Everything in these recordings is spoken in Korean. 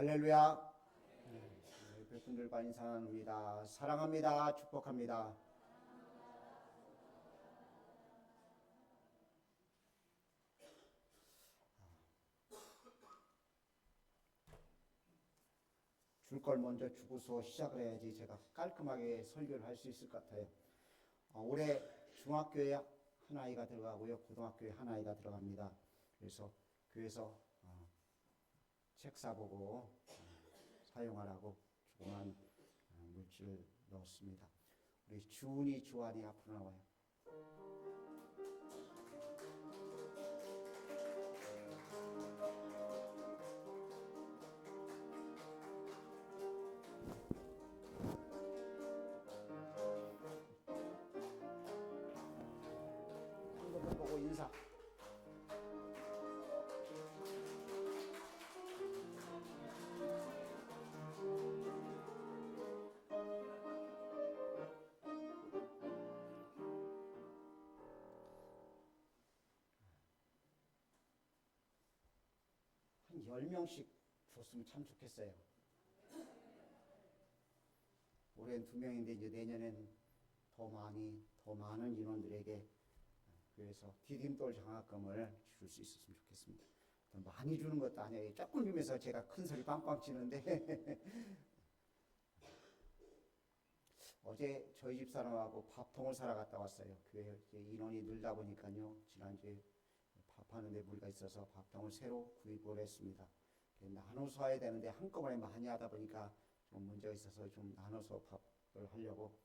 할렐루야. 백분들과 인사 나눕니다. 사랑합니다. 축복합니다. 줄 걸 먼저 주고서 시작을 해야지 제가 깔끔하게 설교를 할 수 있을 것 같아요. 올해 중학교에 한 아이가 들어가고요. 고등학교에 한 아이가 들어갑니다. 그래서 교회에서 책 사보고 사용하라고 조그만 물질을 넣었습니다. 우리 주은이, 주한이 앞으로 나와요. 한번 보고 인사. 한 10명씩 줬으면 참 좋겠어요. 올해는 2명인데 이제 내년엔 더 많은 인원들에게 그래서 디딤돌 장학금을 줄 수 있었으면 좋겠습니다. 많이 주는 것도 아니에요. 조금 주면서 제가 큰 소리 빵빵 치는데 어제 저희 집 사람하고 밥통을 사러 갔다 왔어요. 교회 인원이 늘다 보니까요. 지난주에 밥하는데 무리가 있어서 밥통을 새로 구입을 했습니다. 나눠서 해야 되는데 한꺼번에 많이 하다 보니까 좀 문제가 있어서 좀 나눠서 밥을 하려고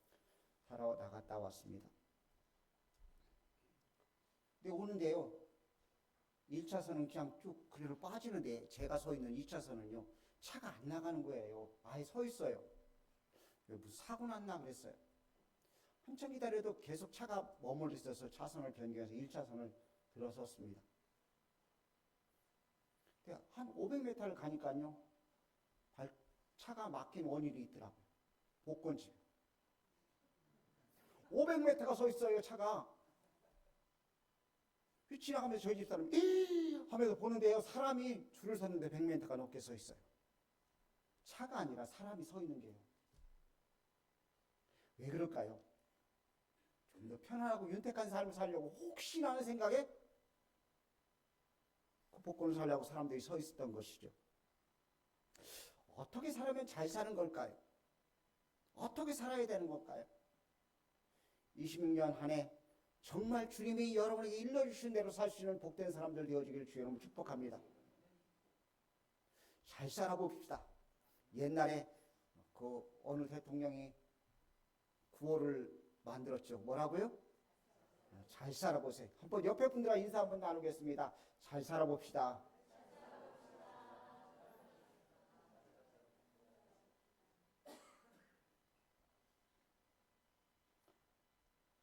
사러 나갔다 왔습니다. 근데 오는데요. 1차선은 그냥 쭉 그대로 빠지는데 제가 서 있는 2차선은요. 차가 안 나가는 거예요. 아예 서 있어요. 무슨 사고 났나 그랬어요. 한참 기다려도 계속 차가 머물러 있어서 차선을 변경해서 1차선을 들어섰습니다. 한 500m를 가니까요. 차가 막힌 원인이 있더라고요. 복권집. 500m가 서 있어요, 차가. 지나가면서 저희 집사람이 하면서 보는데요. 사람이 줄을 섰는데 100m가 넘게 서 있어요. 차가 아니라 사람이 서 있는 게요. 왜 그럴까요? 좀 더 편안하고 윤택한 삶을 살려고 혹시나 하는 생각에 복권을 살려고 사람들이 서 있었던 것이죠. 어떻게 살면 잘 사는 걸까요? 어떻게 살아야 되는 걸까요? 26년 한 해 정말 주님이 여러분에게 일러주신 대로 살 수 있는 복된 사람들 되어지기를 주의 이름으로 축복합니다. 잘 살아봅시다. 옛날에 그 어느 대통령이 구호를 만들었죠. 뭐라고요? 잘 살아보세요. 한번 옆에 분들과 인사 한번 나누겠습니다. 잘 살아봅시다.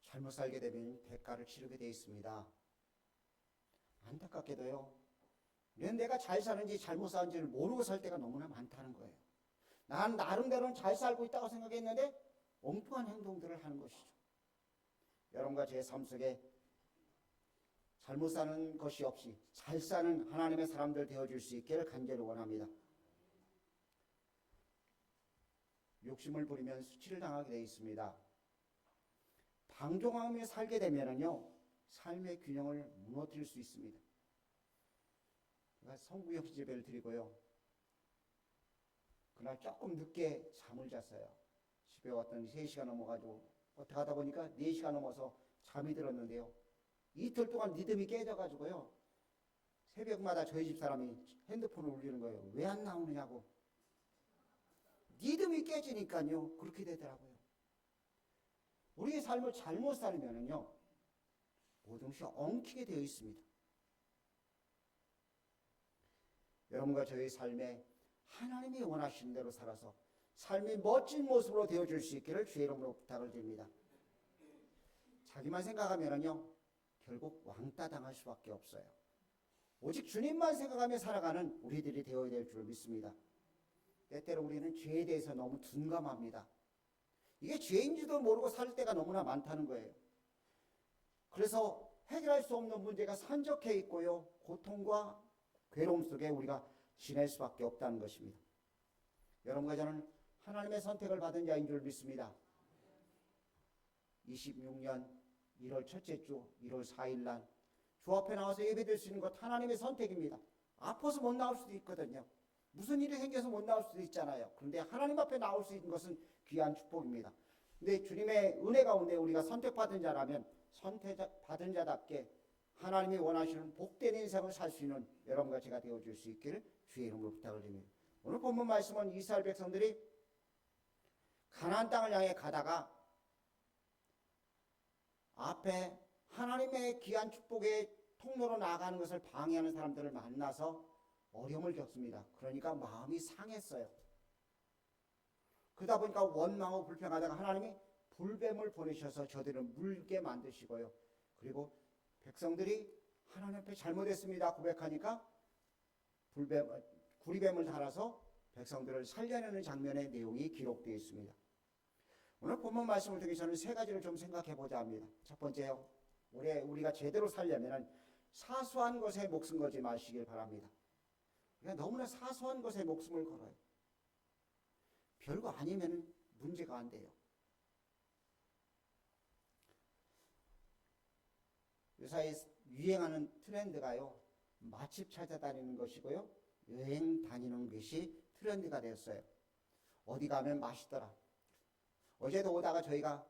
잘못 살게 되면 대가를 치르게 되어 있습니다. 안타깝게도요. 내가 잘 사는지 잘못 사는지를 모르고 살 때가 너무나 많다는 거예요. 난 나름대로는 잘 살고 있다고 생각했는데 엉뚱한 행동들을 하는 것이죠. 여러분과 제 삶 속에 잘못 사는 것이 없이 잘 사는 하나님의 사람들 되어줄 수 있기를 간절히 원합니다. 욕심을 부리면 수치를 당하게 되어 있습니다. 방종하며 살게 되면은요, 삶의 균형을 무너뜨릴 수 있습니다. 제가 성구역 예배를 드리고요. 그날 조금 늦게 잠을 잤어요. 집에 왔더니 3시가 넘어가지고 어떻게 하다 보니까 4시가 넘어서 잠이 들었는데요. 이틀 동안 리듬이 깨져가지고요. 새벽마다 저희 집 사람이 핸드폰을 울리는 거예요. 왜 안 나오느냐고. 리듬이 깨지니까요. 그렇게 되더라고요. 우리의 삶을 잘못 살면은요. 모든 것이 엉키게 되어 있습니다. 여러분과 저의 삶에 하나님이 원하시는 대로 살아서 삶이 멋진 모습으로 되어줄 수 있기를 주의 이름으로 부탁을 드립니다. 자기만 생각하면은요. 결국 왕따 당할 수밖에 없어요. 오직 주님만 생각하며 살아가는 우리들이 되어야 될 줄 믿습니다. 때때로 우리는 죄에 대해서 너무 둔감합니다. 이게 죄인지도 모르고 살 때가 너무나 많다는 거예요. 그래서 해결할 수 없는 문제가 산적해 있고요. 고통과 괴로움 속에 우리가 지낼 수밖에 없다는 것입니다. 여러분과 저는 하나님의 선택을 받은 자인 줄 믿습니다. 26년 1월 첫째 주 1월 4일 날 주 앞에 나와서 예배드릴 수 있는 것 하나님의 선택입니다. 아파서 못 나올 수도 있거든요. 무슨 일이 생겨서 못 나올 수도 있잖아요. 그런데 하나님 앞에 나올 수 있는 것은 귀한 축복입니다. 근데 주님의 은혜 가운데 우리가 선택받은 자라면 선택받은 자답게 하나님이 원하시는 복된 인생을 살 수 있는 여러분과 제가 되어줄 수 있기를 주의 이름으로 부탁을 드립니다. 오늘 본문 말씀은 이스라엘 백성들이 가나안 땅을 향해 가다가 앞에 하나님의 귀한 축복의 통로로 나아가는 것을 방해하는 사람들을 만나서 어려움을 겪습니다. 그러니까 마음이 상했어요. 그러다 보니까 원망하고 불평하다가 하나님이 불뱀을 보내셔서 저들을 물게 만드시고요. 그리고 백성들이 하나님 앞에 잘못했습니다 고백하니까 구리뱀을 달아서 백성들을 살려내는 장면의 내용이 기록되어 있습니다. 오늘 본문 말씀을 듣기 전에 세 가지를 좀 생각해 보자 합니다. 첫 번째요. 우리가 제대로 살려면 사소한 것에 목숨 걸지 마시길 바랍니다. 그러니까 너무나 사소한 것에 목숨을 걸어요. 별거 아니면 문제가 안 돼요. 요사이 유행하는 트렌드가요. 맛집 찾아다니는 것이고요. 여행 다니는 것이 트렌드가 되었어요. 어디 가면 맛있더라. 어제도 오다가 제가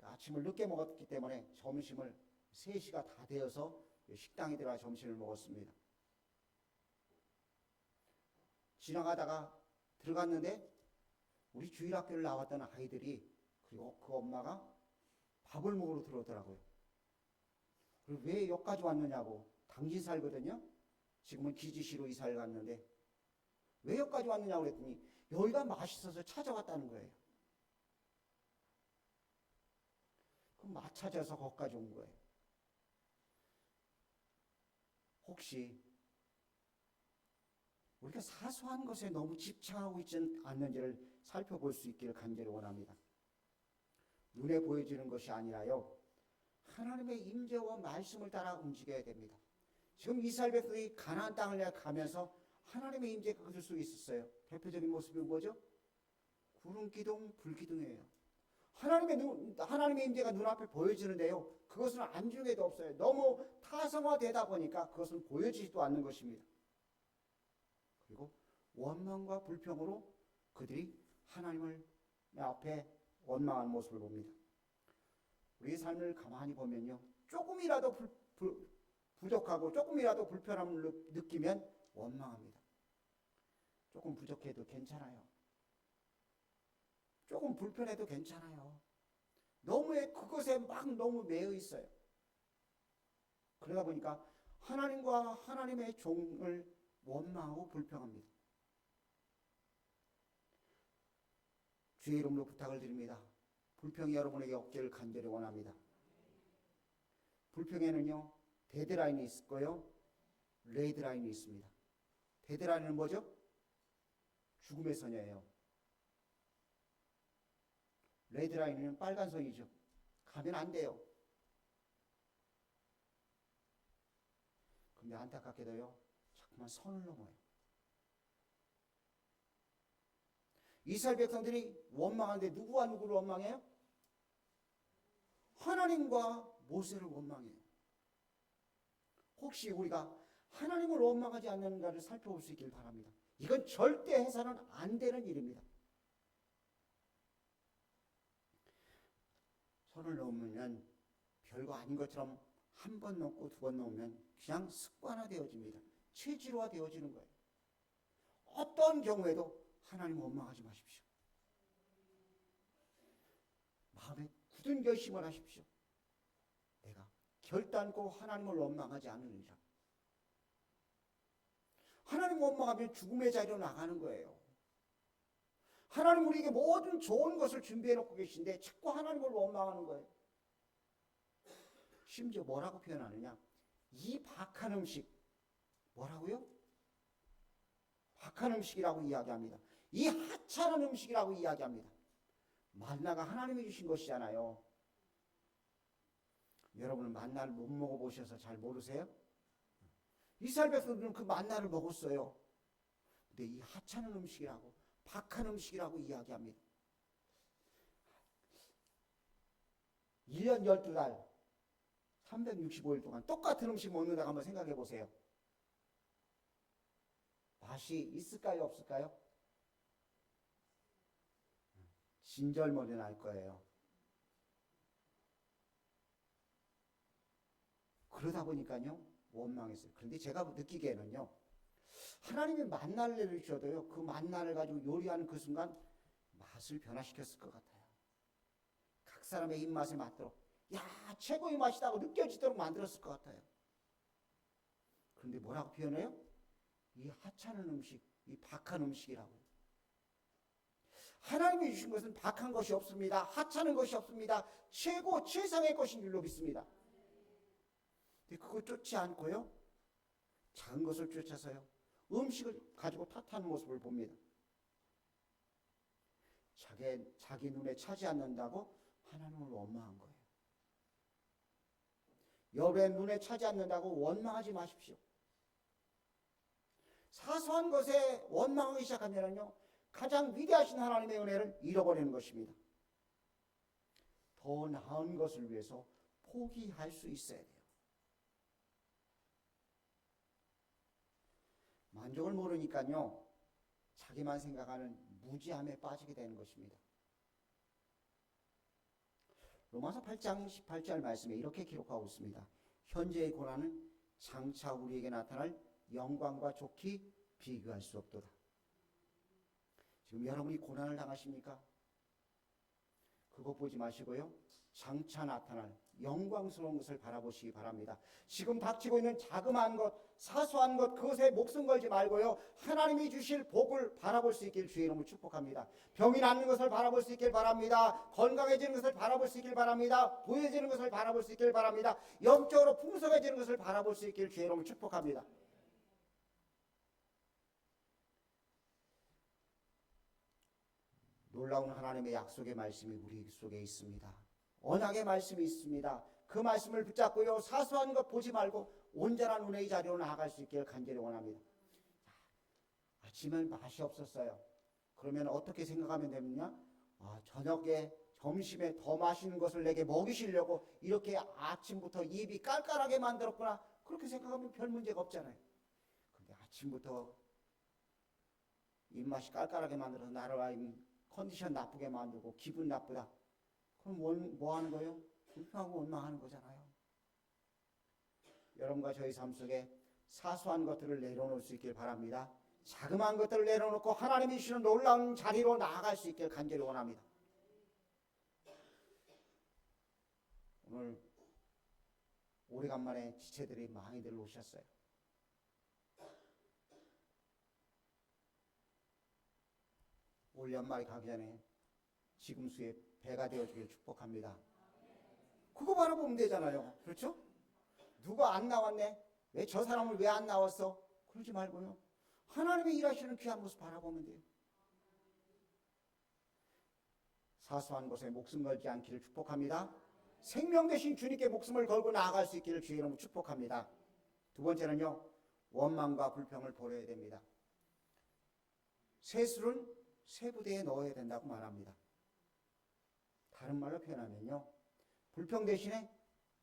아침을 늦게 먹었기 때문에 점심을 3시가 다 되어서 식당에 들어가 점심을 먹었습니다. 지나가다가 들어갔는데 우리 주일학교를 나왔던 아이들이 그리고 그 엄마가 밥을 먹으러 들어오더라고요. 그리고 왜 여기까지 왔느냐고. 당진 살거든요. 지금은 기지시로 이사를 갔는데 왜 여기까지 왔느냐고 그랬더니 여기가 맛있어서 찾아왔다는 거예요. 그럼 맛 찾아서 거기까지 온 거예요. 혹시 우리가 사소한 것에 너무 집착하고 있지 않는지를 살펴볼 수 있기를 간절히 원합니다. 눈에 보여지는 것이 아니라요. 하나님의 임재와 말씀을 따라 움직여야 됩니다. 지금 이스라엘 백성이 가나안 땅을 가면서 하나님의 임재가 그들 속에 있었어요. 대표적인 모습이 뭐죠? 구름 기둥, 불 기둥이에요. 하나님의 임재가 눈앞에 보여지는데요. 그것은 안중에도 없어요. 너무 타성화되다 보니까 그것은 보여지지도 않는 것입니다. 그리고 원망과 불평으로 그들이 하나님을 앞에 원망하는 모습을 봅니다. 우리의 삶을 가만히 보면요. 조금이라도 부족하고 조금이라도 불편함을 느끼면 원망합니다. 조금 부족해도 괜찮아요. 조금 불편해도 괜찮아요. 그것에 막 너무 매여 있어요. 그러다 보니까 하나님과 하나님의 종을 원망하고 불평합니다. 주의 이름으로 부탁을 드립니다. 불평이 여러분에게 없기를 간절히 원합니다. 불평에는요, 데드라인이 있고요, 레드라인이 있습니다. 데드라인은 뭐죠? 죽음의 선이에요. 레드라인은 빨간 선이죠. 가면 안 돼요. 근데 안타깝게도요, 자꾸만 선을 넘어요. 이스라엘 백성들이 원망하는데 누구와 누구를 원망해요? 하나님과 모세를 원망해요. 혹시 우리가 하나님을 원망하지 않는가를 살펴볼 수 있길 바랍니다. 이건 절대 해서는 안 되는 일입니다. 선을 넘으면 별거 아닌 것처럼 한 번 넘고 두 번 넘으면 그냥 습관화되어집니다. 체질화되어지는 거예요. 어떤 경우에도 하나님 원망하지 마십시오. 마음에 굳은 결심을 하십시오. 내가 결단코 하나님을 원망하지 않는 이상. 하나님 원망하면 죽음의 자리로 나가는 거예요. 하나님 우리에게 모든 좋은 것을 준비해 놓고 계신데 자꾸 하나님을 원망하는 거예요. 심지어 뭐라고 표현하느냐? 이 박한 음식, 뭐라고요? 박한 음식이라고 이야기합니다. 이 하찮은 음식이라고 이야기합니다. 만나가 하나님이 주신 것이잖아요. 여러분은 만나를 못 먹어보셔서 잘 모르세요? 이스라엘 백성들은 그 만나를 먹었어요. 근데 이 하찮은 음식이라고, 박한 음식이라고 이야기합니다. 1년 12달 365일 동안 똑같은 음식 먹는다고 한번 생각해 보세요. 맛이 있을까요, 없을까요? 진절머리 날 거예요. 그러다 보니까요, 원망했어요. 그런데 제가 느끼기에는요, 하나님이 만나를 내리셔도요, 그 만나를 가지고 요리하는 그 순간 맛을 변화시켰을 것 같아요. 각 사람의 입맛에 맞도록, 야, 최고의 맛이다고 느껴지도록 만들었을 것 같아요. 그런데 뭐라고 표현해요? 이 하찮은 음식, 이 박한 음식이라고. 하나님이 주신 것은 박한 것이 없습니다. 하찮은 것이 없습니다. 최고 최상의 것인 줄로 믿습니다. 근데 그거 쫓지 않고요, 작은 것을 쫓아서요, 음식을 가지고 탓하는 모습을 봅니다. 자기 눈에 차지 않는다고 하나님을 원망한 거예요. 여러분의 눈에 차지 않는다고 원망하지 마십시오. 사소한 것에 원망하기 시작하면요, 가장 위대하신 하나님의 은혜를 잃어버리는 것입니다. 더 나은 것을 위해서 포기할 수 있어야 돼요. 만족을 모르니까요, 자기만 생각하는 무지함에 빠지게 되는 것입니다. 로마서 8장 18절 말씀에 이렇게 기록하고 있습니다. 현재의 고난은 장차 우리에게 나타날 영광과 좋게 비교할 수 없도다. 지금 여러분이 고난을 당하십니까? 그것 보지 마시고요, 장차 나타날 영광스러운 것을 바라보시기 바랍니다. 지금 닥치고 있는 자그마한 것, 사소한 것, 그것에 목숨 걸지 말고요, 하나님이 주실 복을 바라볼 수 있길 주의 이름으로 축복합니다. 병이 낫는 것을 바라볼 수 있길 바랍니다. 건강해지는 것을 바라볼 수 있길 바랍니다. 부유해지는 것을 바라볼 수 있길 바랍니다. 영적으로 풍성해지는 것을 바라볼 수 있길 주의 이름으로 축복합니다. 놀라운 하나님의 약속의 말씀이 우리 속에 있습니다. 언약의 말씀이 있습니다. 그 말씀을 붙잡고요, 사소한 것 보지 말고 온전한 은혜의 자리로 나아갈 수 있기를 간절히 원합니다. 아침엔 맛이 없었어요. 그러면 어떻게 생각하면 되느냐? 저녁에, 점심에 더 맛있는 것을 내게 먹이시려고 이렇게 아침부터 입이 깔깔하게 만들었구나. 그렇게 생각하면 별 문제가 없잖아요. 근데 아침부터 입맛이 깔깔하게 만들어서 나를 컨디션 나쁘게 만들고 기분 나쁘다. 그럼 뭐 하는 거예요? 불평하고 원망하는 거잖아요. 여러분과 저희 삶 속에 사소한 것들을 내려놓을 수 있길 바랍니다. 자그마한 것들을 내려놓고 하나님이 주시는 놀라운 자리로 나아갈 수 있길 간절히 원합니다. 오늘 오래간만에 지체들이 많이들 오셨어요. 올 연말이 가기 전에 지금 수에 배가 되어주길 축복합니다. 그거 바라보면 되잖아요. 그렇죠? 누가 안 나왔네? 왜 저 사람을 왜 안 나왔어? 그러지 말고요, 하나님의 일하시는 귀한 모습 바라보면 돼요. 사소한 것에 목숨 걸지 않기를 축복합니다. 생명 되신 주님께 목숨을 걸고 나아갈 수 있기를 주의 이름으로 축복합니다. 두 번째는요, 원망과 불평을 버려야 됩니다. 세술은 쇠부대에 넣어야 된다고 말합니다. 다른 말로 표현하면요, 불평 대신에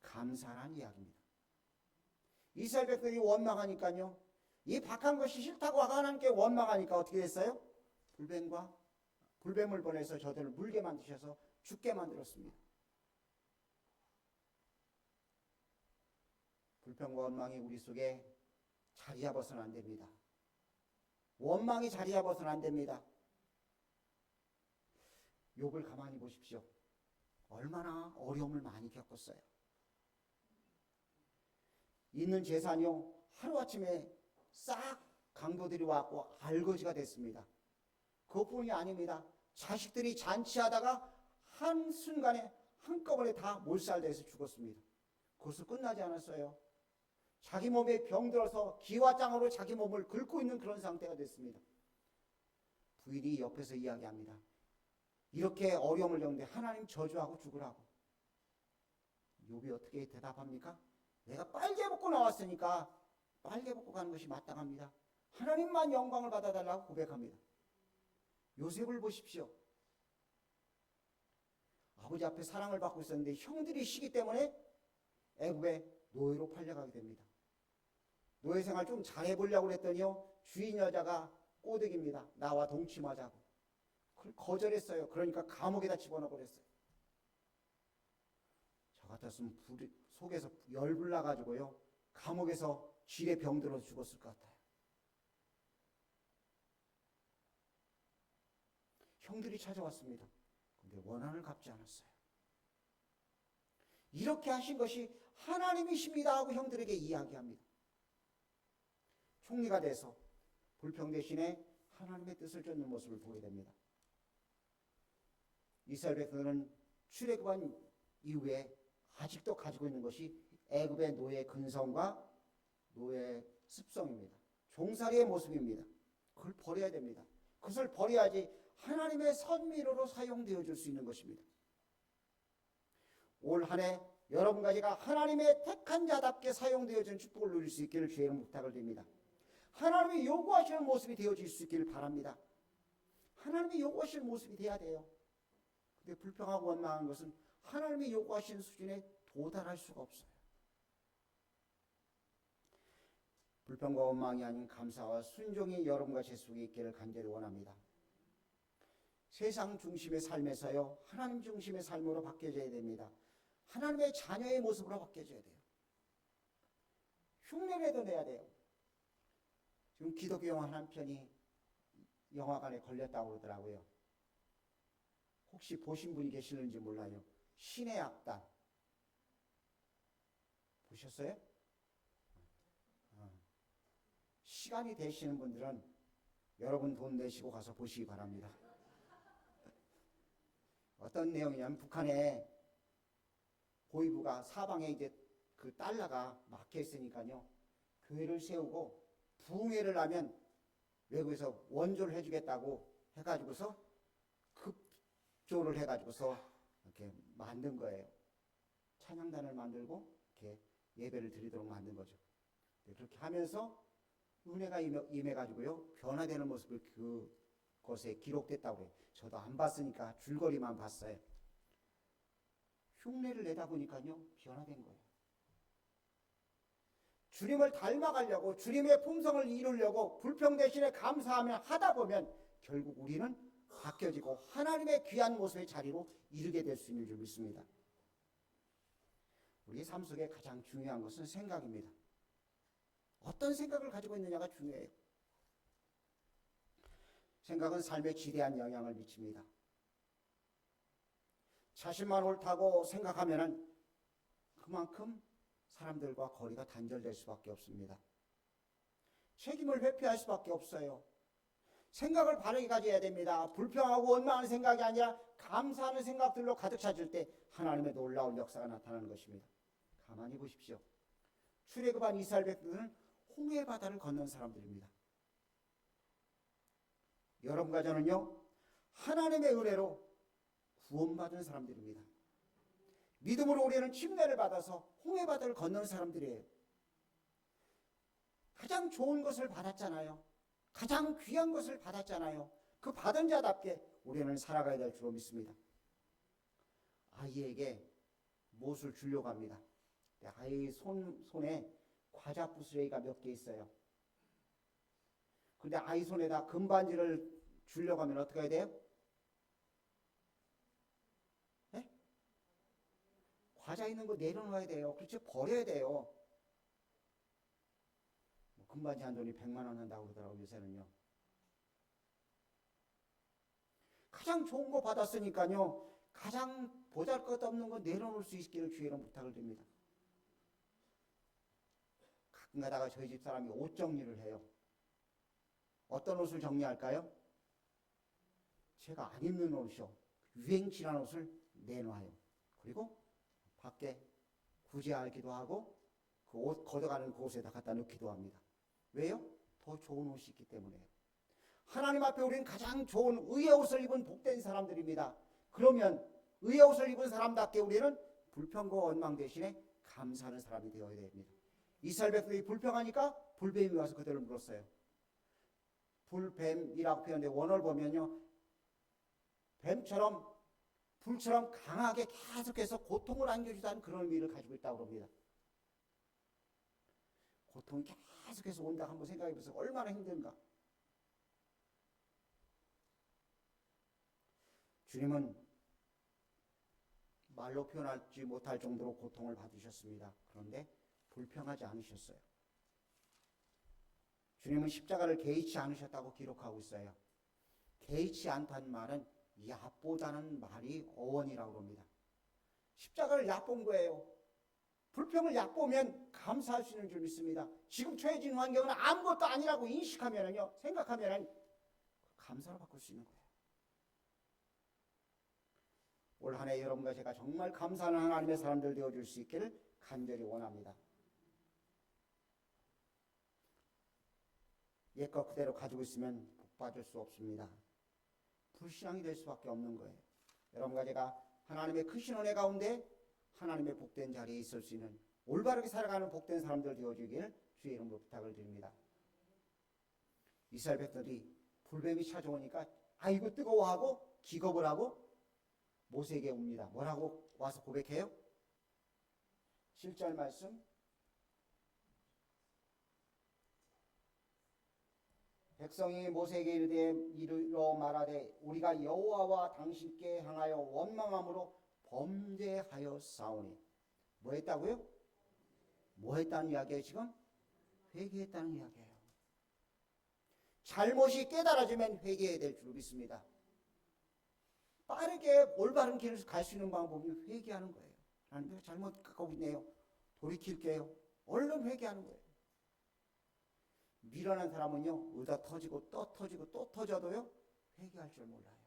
감사란 이야기입니다. 이스라엘 백성이 원망하니까요, 이 박한 것이 싫다고 하나님께 원망하니까 어떻게 됐어요? 불뱀을 보내서 저들을 물게 만드셔서 죽게 만들었습니다. 불평과 원망이 우리 속에 자리 잡아서는 안 됩니다. 원망이 자리 잡아서는 안 됩니다. 욥을 가만히 보십시오. 얼마나 어려움을 많이 겪었어요. 있는 재산이요, 하루아침에 싹 강도들이 와서 알거지가 됐습니다. 그것뿐이 아닙니다. 자식들이 잔치하다가 한순간에 한꺼번에 다 몰살돼서 죽었습니다. 그것으로 끝나지 않았어요. 자기 몸에 병들어서 기와장으로 자기 몸을 긁고 있는 그런 상태가 됐습니다. 부인이 옆에서 이야기합니다. 이렇게 어려움을 겪는데 하나님 저주하고 죽으라고. 욥이 어떻게 대답합니까? 내가 빨개 벗고 나왔으니까 빨개 벗고 가는 것이 마땅합니다. 하나님만 영광을 받아달라고 고백합니다. 요셉을 보십시오. 아버지 앞에 사랑을 받고 있었는데 형들이 시기 때문에 애굽의 노예로 팔려가게 됩니다. 노예 생활 좀 잘해보려고 그랬더니요, 주인 여자가 꼬득입니다. 나와 동침하자고. 그걸 거절했어요. 그러니까 감옥에다 집어넣어 버렸어요. 저 같았으면 속에서 열불 나가지고요, 감옥에서 쥐에 병들어서 죽었을 것 같아요. 형들이 찾아왔습니다. 근데 원한을 갚지 않았어요. 이렇게 하신 것이 하나님이십니다 하고 형들에게 이야기합니다. 총리가 돼서 불평 대신에 하나님의 뜻을 쫓는 모습을 보게 됩니다. 이스라엘 백성들은 출애굽한 이후에 아직도 가지고 있는 것이 애굽의 노예 근성과 노예 습성입니다. 종살이의 모습입니다. 그걸 버려야 됩니다. 그것을 버려야지 하나님의 선미로로 사용되어 줄 수 있는 것입니다. 올 한 해 여러분과 제가 하나님의 택한 자답게 사용되어지는 축복을 누릴 수 있기를 주의 이름으로 부탁을 드립니다. 하나님이 요구하시는 모습이 되어질 수 있기를 바랍니다. 하나님이 요구하시는 모습이 돼야 돼요. 근데 불평하고 원망한 것은 하나님이 요구하시는 수준에 도달할 수가 없어요. 불평과 원망이 아닌 감사와 순종이 여러분과 제 속에 있기를 간절히 원합니다. 세상 중심의 삶에서요, 하나님 중심의 삶으로 바뀌어져야 됩니다. 하나님의 자녀의 모습으로 바뀌어져야 돼요. 흉내라도 내야 돼요. 지금 기독교 영화 한 편이 영화관에 걸렸다고 그러더라고요. 혹시 보신 분이 계시는지 몰라요. 신의 악단. 보셨어요? 시간이 되시는 분들은 여러분 돈 내시고 가서 보시기 바랍니다. 어떤 내용이냐면 북한에 고위부가 사방에 이제 그 달러가 막혀 있으니까요, 교회를 세우고 부흥회를 하면 외국에서 원조를 해주겠다고 해가지고서 급조를 해가지고서 이렇게 만든 거예요. 찬양단을 만들고 이렇게 예배를 드리도록 만든 거죠. 그렇게 하면서 은혜가 임해가지고요, 변화되는 모습을 그것에 기록됐다고 해요. 저도 안 봤으니까 줄거리만 봤어요. 흉내를 내다 보니까요, 변화된 거예요. 주님을 닮아가려고, 주님의 품성을 이루려고 불평 대신에 감사하며 하다 보면 결국 우리는 바뀌어지고 하나님의 귀한 모습의 자리로 이르게 될 수 있는 줄 믿습니다. 우리의 삶 속에 가장 중요한 것은 생각입니다. 어떤 생각을 가지고 있느냐가 중요해요. 생각은 삶에 지대한 영향을 미칩니다. 자신만 옳다고 생각하면은 그만큼 사람들과 거리가 단절될 수밖에 없습니다. 책임을 회피할 수밖에 없어요. 생각을 바르게 가져야 됩니다. 불평하고 원망하는 생각이 아니라 감사하는 생각들로 가득 차질 때 하나님의 놀라운 역사가 나타나는 것입니다. 가만히 보십시오. 출애굽한 이스라엘 백성들은 홍해 바다를 건넌 사람들입니다. 여러분과 저는요, 하나님의 은혜로 구원받은 사람들입니다. 믿음으로 우리는 침례를 받아서 홍해 바다를 건넌 사람들이에요. 가장 좋은 것을 받았잖아요. 가장 귀한 것을 받았잖아요. 그 받은 자답게 우리는 살아가야 될 줄로 믿습니다. 아이에게 무엇을 주려고 합니다. 아이 손에 과자 부스러기가 몇 개 있어요. 근데 아이 손에다 금반지를 주려고 하면 어떻게 해야 돼요? 네? 과자 있는 거 내려놔야 돼요. 그렇죠? 버려야 돼요. 금반지 한 돈이 100만 원 한다고 그러더라고요, 요새는요. 가장 좋은 거 받았으니까요, 가장 보잘것없는 거 내려놓을 수 있기를 주의로 부탁을 드립니다. 가끔 가다가 저희 집 사람이 옷 정리를 해요. 어떤 옷을 정리할까요? 제가 안 입는 옷이요, 유행치한 옷을 내놔요. 그리고 밖에 구제하기도 하고 그 옷 걷어가는 곳에다 갖다 놓기도 합니다. 왜요? 더 좋은 옷이 있기 때문에요. 하나님 앞에 우리는 가장 좋은 의의 옷을 입은 복된 사람들입니다. 그러면 의의 옷을 입은 사람답게 우리는 불평과 원망 대신에 감사하는 사람이 되어야 됩니다. 이스라엘 백성이 불평하니까 불뱀이 와서 그들을 물었어요. 불뱀이라고 표현돼 원어를 보면요, 뱀처럼 불처럼 강하게 계속해서 고통을 안겨주다는 그런 의미를 가지고 있다고 합니다. 고통이 계속해서 온다 한번 생각해 보세요. 얼마나 힘든가. 주님은 말로 표현하지 못할 정도로 고통을 받으셨습니다. 그런데 불평하지 않으셨어요. 주님은 십자가를 개의치 않으셨다고 기록하고 있어요. 개의치 않다는 말은 얕보다는 말이 어원이라고 합니다. 십자가를 얕본 거예요. 불평을 얕보면 감사할 수 있는 줄 믿습니다. 지금 처해진 환경은 아무것도 아니라고 인식하면요, 생각하면 감사로 바꿀 수 있는 거예요. 올 한 해 여러분과 제가 정말 감사하는 하나님의 사람들 되어줄 수 있기를 간절히 원합니다. 옛것 그대로 가지고 있으면 복 받을 수 없습니다. 불신앙이 될 수밖에 없는 거예요. 여러분과 제가 하나님의 크신 은혜 가운데 하나님의 복된 자리에 있을 수 있는 올바르게 살아가는 복된 사람들 되어주길 주의 이름으로 부탁을 드립니다. 이스라엘 백성들이 불뱀이 찾아오니까 아이고 뜨거워하고 기겁을 하고 모세에게 옵니다. 뭐라고 와서 고백해요? 7절 말씀, 백성이 모세에게 이르러 말하되 우리가 여호와와 당신께 향하여 원망함으로 범죄하였사오니. 뭐 했다고요? 뭐 했다는 이야기예요 지금? 회개했다는 이야기예요. 잘못이 깨달아지면 회개해야 될 줄 믿습니다. 빠르게 올바른 길을 갈 수 있는 방법은 회개하는 거예요. 하나님, 내가 잘못 가고 있네요. 돌이킬게요. 얼른 회개하는 거예요. 미련한 사람은요, 의다 터지고 또 터지고 또 터져도요, 회개할 줄 몰라요.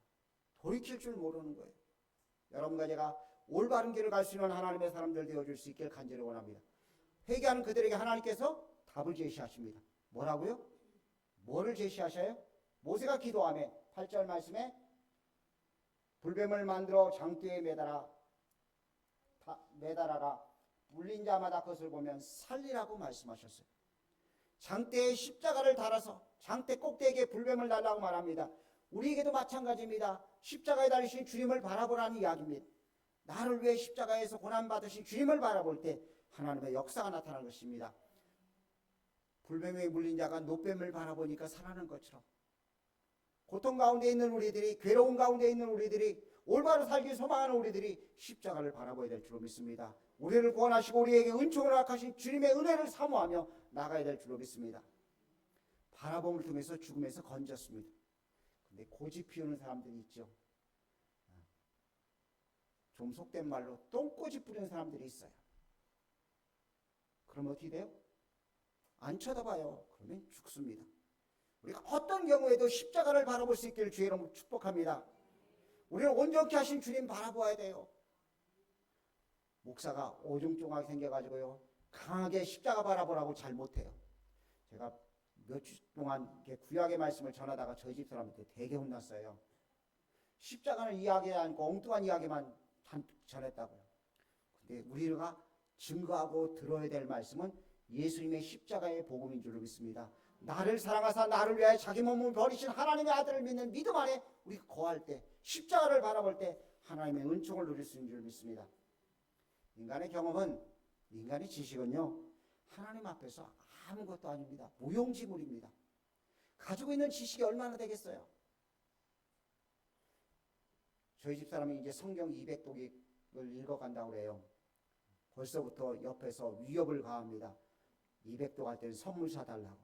돌이킬 줄 모르는 거예요. 여러분과 제가 올바른 길을 갈 수 있는 하나님의 사람들 되어줄 수 있길 간절히 원합니다. 회개하는 그들에게 하나님께서 답을 제시하십니다. 뭐라고요? 뭐를 제시하셔요? 모세가 기도하며 8절 말씀에 불뱀을 만들어 장대에 매달아라. 물린 자마다 그것을 보면 살리라고 말씀하셨어요. 장대에 십자가를 달아서 장대 꼭대기에 불뱀을 달라고 말합니다. 우리에게도 마찬가지입니다. 십자가에 달리신 주님을 바라보라는 이야기입니다. 나를 위해 십자가에서 고난받으신 주님을 바라볼 때 하나님의 역사가 나타나는 것입니다. 불뱀에 물린 자가 노뱀을 바라보니까 살아나는 것처럼 고통 가운데 있는 우리들이, 괴로운 가운데 있는 우리들이, 올바로 살기 소망하는 우리들이 십자가를 바라봐야 될 줄로 믿습니다. 우리를 구원하시고 우리에게 은총을 허락하신 주님의 은혜를 사모하며 나가야 될 줄로 믿습니다. 바라봄을 통해서 죽음에서 건졌습니다. 근데 고집 피우는 사람들이 있죠. 좀 속된 말로 똥꼬집 부리는 사람들이 있어요. 그럼 어떻게 돼요? 안 쳐다봐요. 그러면 죽습니다. 우리가 어떤 경우에도 십자가를 바라볼 수 있기를 주의 이름으로 축복합니다. 우리는 온전케 하신 주님 바라보아야 돼요. 목사가 오종종하게 생겨가지고요, 강하게 십자가 바라보라고 잘 못해요. 제가 몇 주 동안 구약의 말씀을 전하다가 저희 집 사람한테 되게 혼났어요. 십자가는 이야기하지 않고 엉뚱한 이야기만 전했다고요. 근데 우리가 증거하고 들어야 될 말씀은 예수님의 십자가의 복음인 줄로 믿습니다. 나를 사랑하사 나를 위하여 자기 몸을 버리신 하나님의 아들을 믿는 믿음 안에 우리가 거할 때, 십자가를 바라볼 때 하나님의 은총을 누릴 수 있는 줄 믿습니다. 인간의 경험은, 인간의 지식은요, 하나님 앞에서 아무것도 아닙니다. 무용지물입니다. 가지고 있는 지식이 얼마나 되겠어요? 저희 집사람이 이제 성경 200독을 읽어간다고 그래요. 벌써부터 옆에서 위협을 가합니다. 200독 할 때는 선물 사달라고.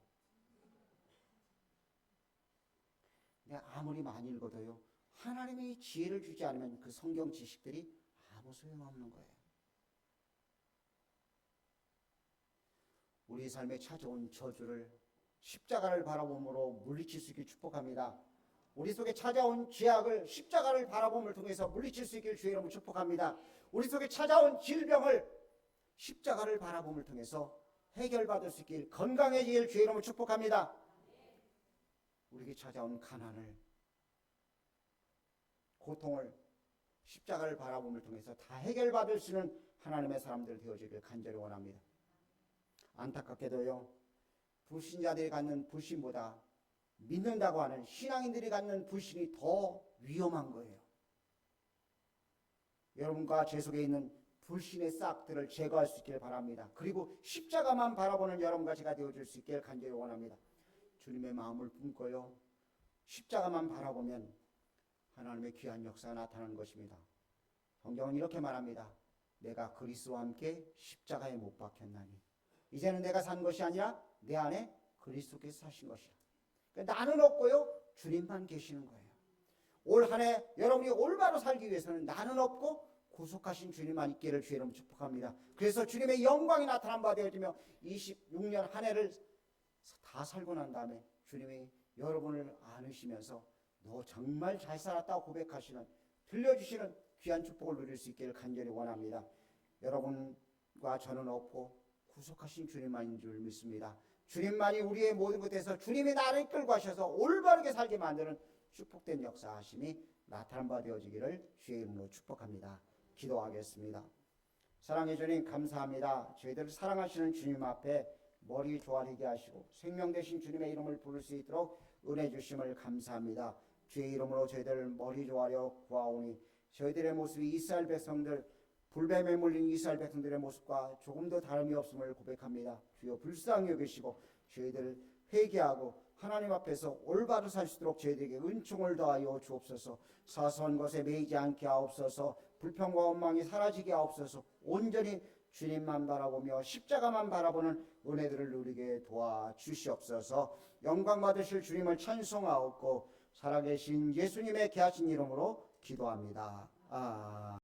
근데 아무리 많이 읽어도요, 하나님이 지혜를 주지 않으면 그 성경 지식들이 아무 소용없는 거예요. 우리 삶에 찾아온 저주를 십자가를 바라봄으로 물리칠 수 있길 축복합니다. 우리 속에 찾아온 죄악을 십자가를 바라봄을 통해서 물리칠 수 있길 주의 이름으로 축복합니다. 우리 속에 찾아온 질병을 십자가를 바라봄을 통해서 해결받을 수 있길, 건강해지길 주의 이름으로 축복합니다. 우리에게 찾아온 가난을, 고통을 십자가를 바라봄을 통해서 다 해결받을 수 있는 하나님의 사람들 되어지길 간절히 원합니다. 안타깝게도요, 불신자들이 갖는 불신보다 믿는다고 하는 신앙인들이 갖는 불신이 더 위험한 거예요. 여러분과 제 속에 있는 불신의 싹들을 제거할 수 있기를 바랍니다. 그리고 십자가만 바라보는 여러분과 제가 되어줄 수 있기를 간절히 원합니다. 주님의 마음을 품고요, 십자가만 바라보면 하나님의 귀한 역사가 나타나는 것입니다. 성경은 이렇게 말합니다. 내가 그리스도와 함께 십자가에 못 박혔나니 이제는 내가 산 것이 아니라 내 안에 그리스도께서 사신 것이라. 그러니까 나는 없고요, 주님만 계시는 거예요. 올 한 해 여러분이 올바로 살기 위해서는 나는 없고 구속하신 주님만 있기를 주의 이름으로 축복합니다. 그래서 주님의 영광이 나타난 바 되어지며 26년 한 해를 다 살고 난 다음에 주님이 여러분을 안으시면서 너 정말 잘 살았다고 고백하시는, 들려주시는 귀한 축복을 누릴 수 있기를 간절히 원합니다. 여러분과 저는 없고 구속하신 주님만인 줄 믿습니다. 주님만이 우리의 모든 것에서 주님이 나를 끌고 하셔서 올바르게 살게 만드는 축복된 역사하심이 나타난 바 되어지기를 주의 이름으로 축복합니다. 기도하겠습니다. 사랑해 주님 감사합니다. 저희들을 사랑하시는 주님 앞에 머리 조아리게 하시고 생명 되신 주님의 이름을 부를 수 있도록 은혜 주심을 감사합니다. 주의 이름으로 저희들 머리 조아려 구하오니 저희들의 모습이 이스라엘 백성들, 불뱀에 물린 이스라엘 백성들의 모습과 조금도 다름이 없음을 고백합니다. 주여 불쌍히 여기시고 저희들 회개하고 하나님 앞에서 올바로 살 수 있도록 저희들에게 은총을 더하여 주옵소서. 사소한 것에 매이지 않게 하옵소서. 불평과 원망이 사라지게 하옵소서. 온전히 주님만 바라보며 십자가만 바라보는 은혜들을 누리게 도와주시옵소서. 영광 받으실 주님을 찬송하옵고 살아계신 예수님의 귀하신 이름으로 기도합니다.